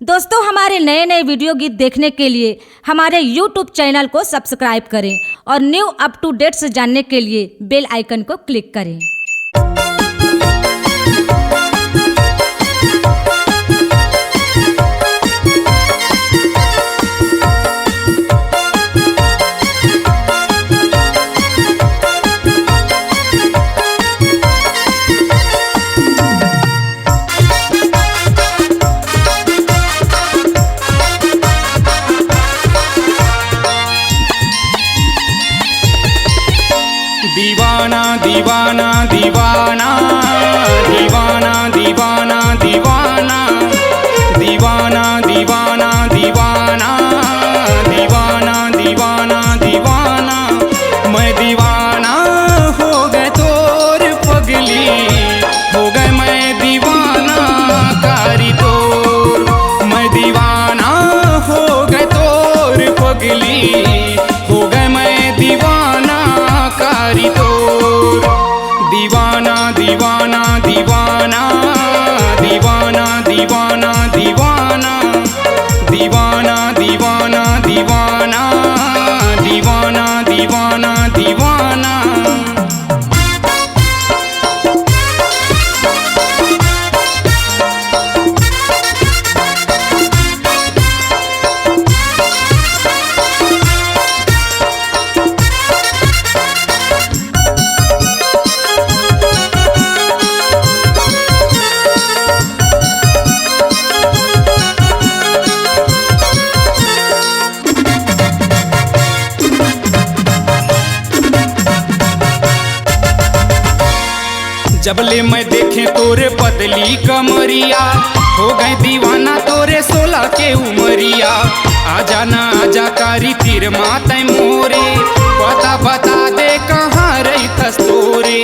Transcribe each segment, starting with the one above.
दोस्तों, हमारे नए नए वीडियो गीत देखने के लिए हमारे YouTube चैनल को सब्सक्राइब करें और न्यू अप टू डेट्स जानने के लिए बेल आइकन को क्लिक करें। दीवाना दीवाना दीवाना दीवाना दीवाना दीवाना दीवाना दीवाना दीवाना दीवाना दीवाना दीवाना मैं दीवाना हो गए तोर पगली, हो गए मैं दीवाना कारी तोर, मैं दीवाना हो गए तोर पगली, हो गए मैं दीवाना कारी तोर। दीवाना दीवाना दीवाना दीवाना दीवाना दीवाना दीवाना दीवाना दीवाना दीवाना दीवाना दीवाना। जबले मैं देखे तोरे पतली कमरिया, हो गए दीवाना तोरे 16 के उमरिया। आजा ना आजा कारी तीर माते मोरे, पता बता दे कहाँ रही थस तोरे।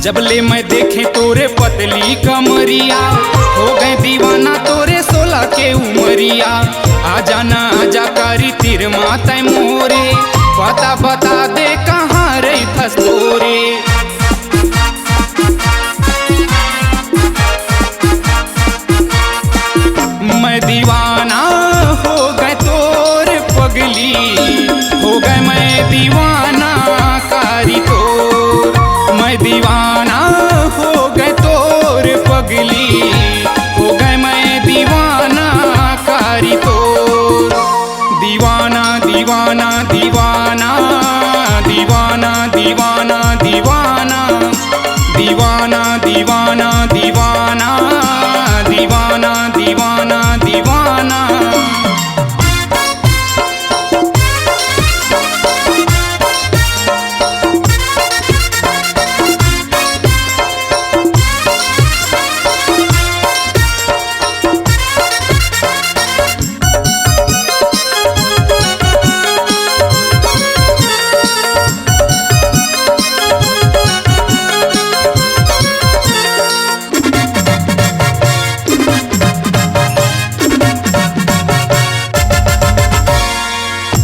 जबले मैं देखे तोरे पतली कमरिया, हो गए दीवाना तोरे 16 के उमरिया। आजा ना आजा कारी तीर माते मोरे, पता बता दे कहाँ रही थस तोरे। मैं दीवाना हो गए तोर पगली, हो गए मैं दीवाना कारी तोर, मैं दीवाना हो गए तोर पगली, हो गए मैं दीवाना कारी तोर। दीवाना दीवाना दीवाना दीवाना दीवाना दीवाना दीवाना दीवाना दीवाना दीवाना दीवाना दीवाना।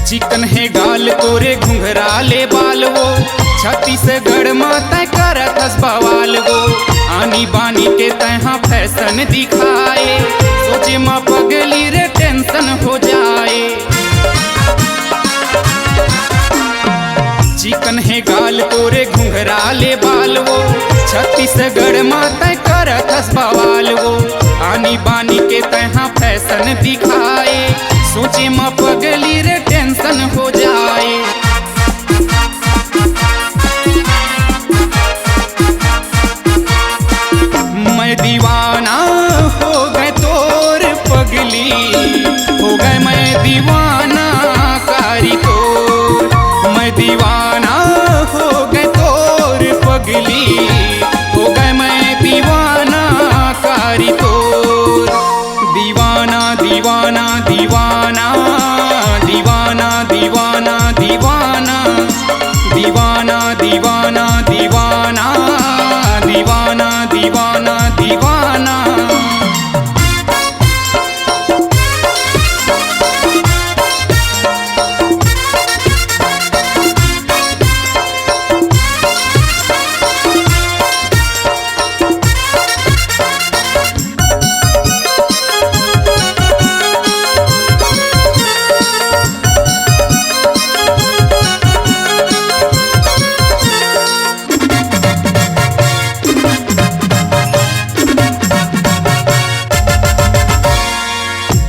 चिकन है गाल तोरे घुंघराले बाल वो, छत्तीसगढ़ माता करत हस बवाल वो। आनी बानी के तहाँ फैशन दिखाए, सोचे माँ पगली रे टेंशन हो जाए। चिकन है गाल तोरे घुंघराले बाल वो, छत्तीसगढ़ माता करत हस बवाल वो। आनी बानी के तहाँ फैशन दिखाए, सोचे माँ पगली रे टेंशन हो जाए। मैं दीवाना हो गए तोर पगली, हो गए मैं दीवाना कारी तोर, मैं दीवाना हो गए तोर पगली, हो गए मैं दीवाना कारी तोर। दीवाना दीवाना दीवाना दीवाना दीवाना दीवाना दीवाना दीवाना दीवाना दीवाना दीवाना दीवाना।